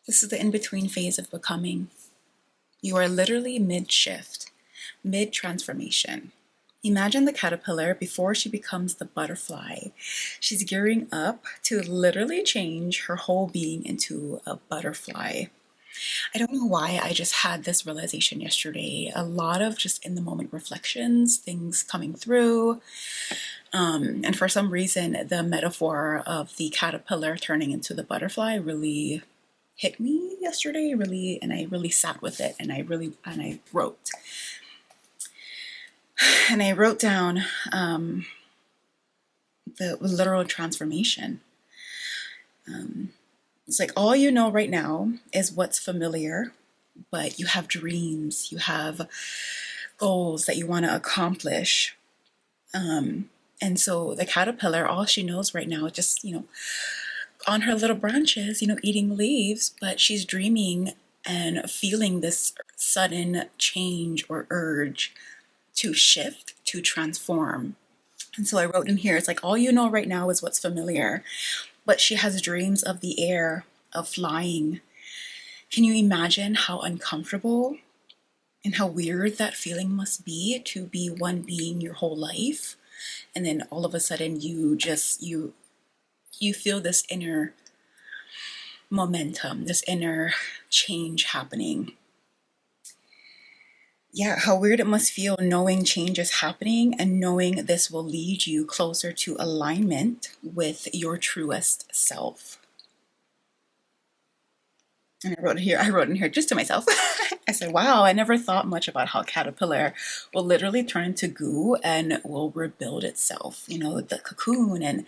This is the in-between phase of becoming. You are literally mid-shift, mid-transformation. Imagine the caterpillar before she becomes the butterfly. She's gearing up to literally change her whole being into a butterfly. I don't know why I just had this realization yesterday. A lot of just in the moment reflections, things coming through. And for some reason, the metaphor of the caterpillar turning into the butterfly really hit me yesterday, and I really sat with it, and I wrote. And I wrote down the literal transformation. It's like all you know right now is what's familiar, but you have dreams, you have goals that you want to accomplish. And so the caterpillar, all she knows right now is just, on her little branches, eating leaves, but she's dreaming and feeling this sudden change or urge to shift, to transform. And so I wrote in here, it's like all you know right now is what's familiar, but she has dreams of the air, of flying. Can you imagine how uncomfortable and how weird that feeling must be, to be one being your whole life, and then all of a sudden you feel this inner momentum, this inner change happening. Yeah, how weird it must feel knowing change is happening and knowing this will lead you closer to alignment with your truest self. And I wrote in here just to myself. I said, wow, I never thought much about how caterpillar will literally turn into goo and will rebuild itself, the cocoon. And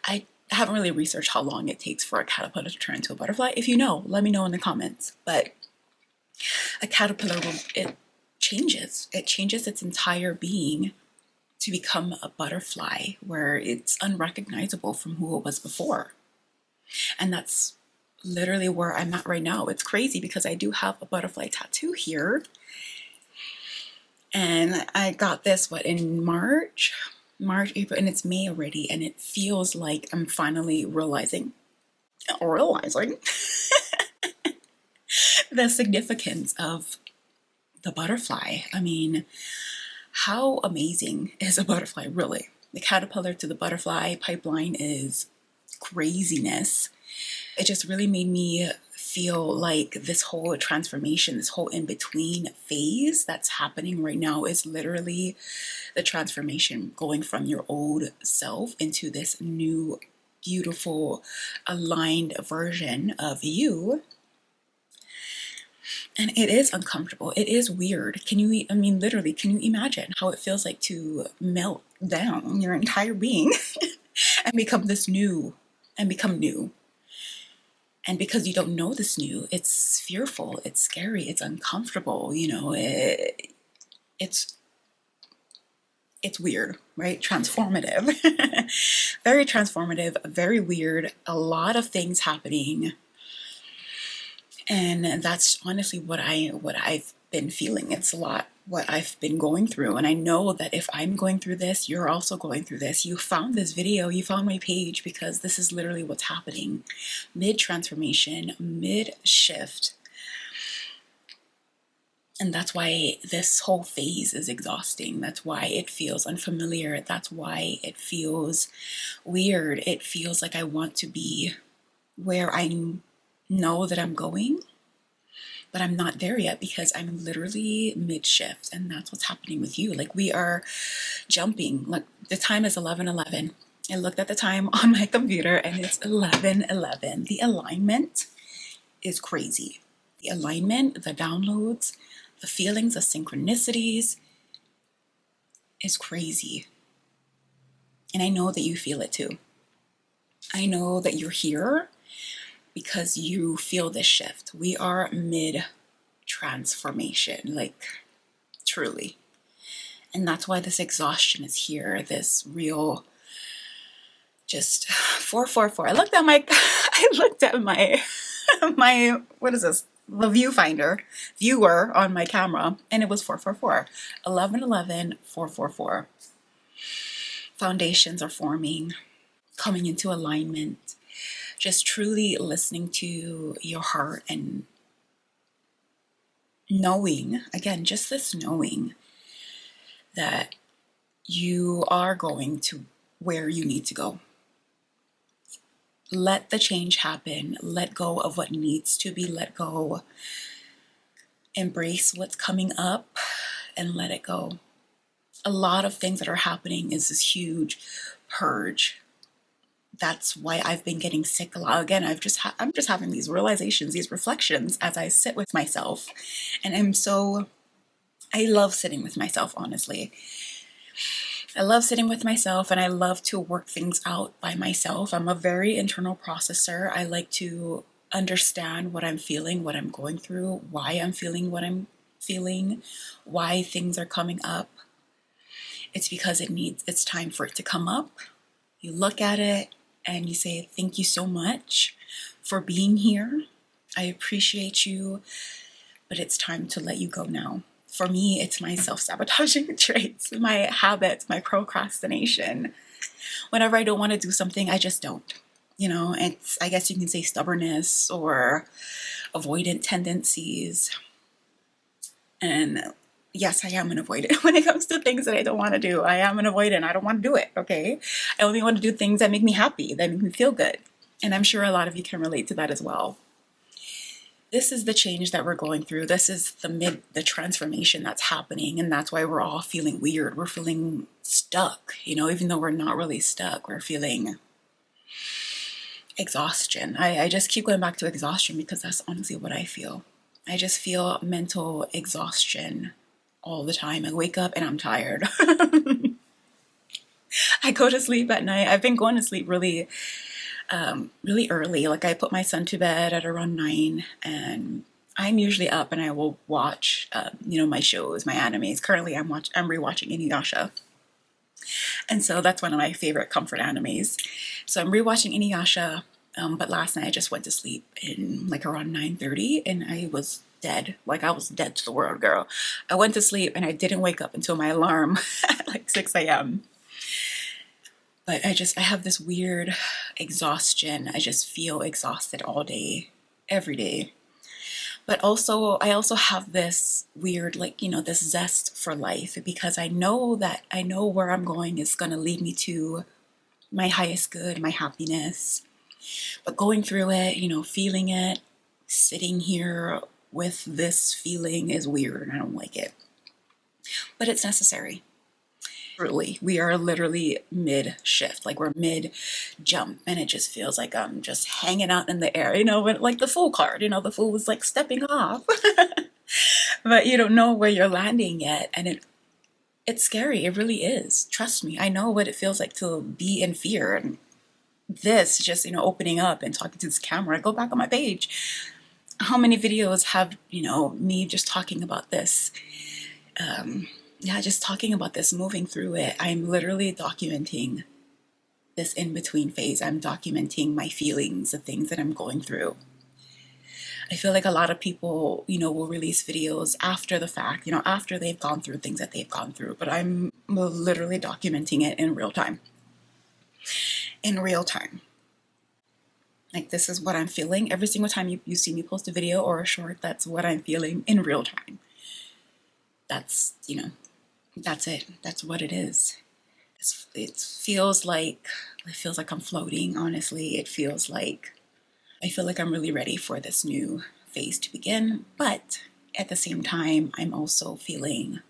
I haven't really researched how long it takes for a caterpillar to turn into a butterfly. If you know, let me know in the comments. But a caterpillar it changes its entire being to become a butterfly, where it's unrecognizable from who it was before. And that's literally where I'm at right now. It's crazy because I do have a butterfly tattoo here, and I got this in March, April, and it's May already, and it feels like I'm finally realizing the significance of the butterfly. I mean, how amazing is a butterfly, really? The caterpillar to the butterfly pipeline is craziness. It just really made me feel like this whole transformation, this whole in-between phase that's happening right now is literally the transformation, going from your old self into this new, beautiful, aligned version of you. And it is uncomfortable. It is weird. Literally, can you imagine how it feels like to melt down your entire being and become new? And because you don't know this new, it's fearful, it's scary, it's uncomfortable, it's weird, right? Transformative. Very transformative, very weird, a lot of things happening. And that's honestly what I've been feeling. It's a lot what I've been going through. And I know that if I'm going through this, you're also going through this. You found this video, you found my page because this is literally what's happening. Mid-transformation, mid-shift. And that's why this whole phase is exhausting. That's why it feels unfamiliar. That's why it feels weird. It feels like I want to be where I know that I'm going, but I'm not there yet because I'm literally mid-shift, and that's what's happening with you. Like, we are jumping. Look, the time is 11:11. I looked at the time on my computer and it's 11:11. The alignment is crazy. The alignment, the downloads, the feelings, the synchronicities is crazy. And I know that you feel it too. I know that you're here because you feel this shift. We are mid-transformation, like, truly. And that's why this exhaustion is here, this real, just 444. I looked at my, what is this? The viewer on my camera, and it was 444. 11:11, 444. Foundations are forming, coming into alignment. just truly listening to your heart and knowing, again, just this knowing that you are going to where you need to go. Let the change happen. Let go of what needs to be let go. Embrace what's coming up and let it go. A lot of things that are happening is this huge purge. That's why I've been getting sick a lot. Again, I'm just having these realizations, these reflections as I sit with myself. And I love sitting with myself, honestly. I love sitting with myself, and I love to work things out by myself. I'm a very internal processor. I like to understand what I'm feeling, what I'm going through, why I'm feeling what I'm feeling, why things are coming up. It's because it's time for it to come up. You look at it and you say, thank you so much for being here. I appreciate you, but it's time to let you go now. For me, it's my self-sabotaging traits, my habits, my procrastination. Whenever I don't want to do something, I just don't. I guess you can say stubbornness or avoidant tendencies. And yes, I am an avoidant when it comes to things that I don't want to do. I am an avoidant. I don't want to do it, okay? I only want to do things that make me happy, that make me feel good. And I'm sure a lot of you can relate to that as well. This is the change that we're going through. This is the transformation that's happening, and that's why we're all feeling weird. We're feeling stuck, even though we're not really stuck. We're feeling exhaustion. I just keep going back to exhaustion because that's honestly what I feel. I just feel mental exhaustion all the time. I wake up and I'm tired. I go to sleep at night. I've been going to sleep really early. Like I put my son to bed at around 9, and I'm usually up and I will watch, my shows, my animes. Currently, I'm rewatching Inuyasha, and so that's one of my favorite comfort animes. So I'm rewatching Inuyasha, but last night I just went to sleep in like around 9:30, and I was dead. Like I was dead to the world, girl. I went to sleep and I didn't wake up until my alarm at like 6 a.m. But I have this weird exhaustion. I just feel exhausted all day, every day. But I also have this weird, this zest for life, because I know where I'm going is going to lead me to my highest good, my happiness. But going through it, feeling it, sitting here with this feeling is weird, and I don't like it. But it's necessary. Truly, we are literally mid-shift, like we're mid-jump, and it just feels like I'm just hanging out in the air, when, like the Fool card, the Fool was like stepping off, but you don't know where you're landing yet, and it's scary. It really is. Trust me, I know what it feels like to be in fear, and this just, opening up and talking to this camera. Go back on my page. How many videos have, me just talking about this? Just talking about this, moving through it. I'm literally documenting this in-between phase. I'm documenting my feelings, the things that I'm going through. I feel like a lot of people, will release videos after the fact, after they've gone through things that they've gone through, but I'm literally documenting it in real time. In real time. Like, this is what I'm feeling. Every single time you see me post a video or a short, that's what I'm feeling in real time. That's, that's it. That's what it is. It feels like I'm floating, honestly. I feel like I'm really ready for this new phase to begin. But at the same time, I'm also feeling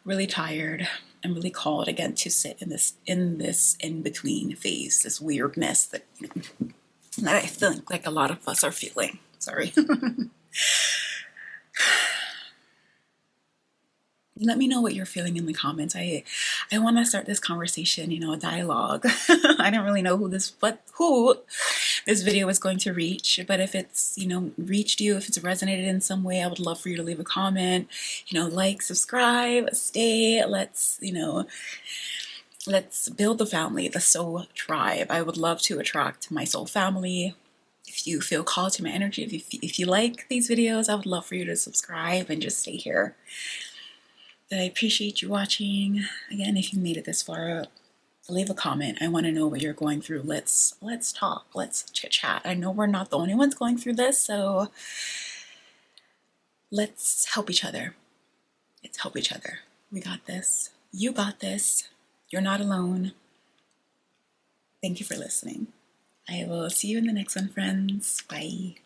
really tired and really called again to sit in this in-between phase, this weirdness that I think like a lot of us are feeling. Sorry. Let me know what you're feeling in the comments. I want to start this conversation, a dialogue. I don't really know who this video is going to reach, but if it's, reached you, if it's resonated in some way, I would love for you to leave a comment, like, subscribe, stay, let's build the family, the soul tribe. I would love to attract my soul family. If you feel called to my energy, if you like these videos, I would love for you to subscribe and just stay here. I appreciate you watching. Again, if you made it this far, leave a comment. I want to know what you're going through. Let's talk. Let's chit chat. I know we're not the only ones going through this, so let's help each other. Let's help each other. We got this. You got this. You're not alone. Thank you for listening. I will see you in the next one, friends. Bye.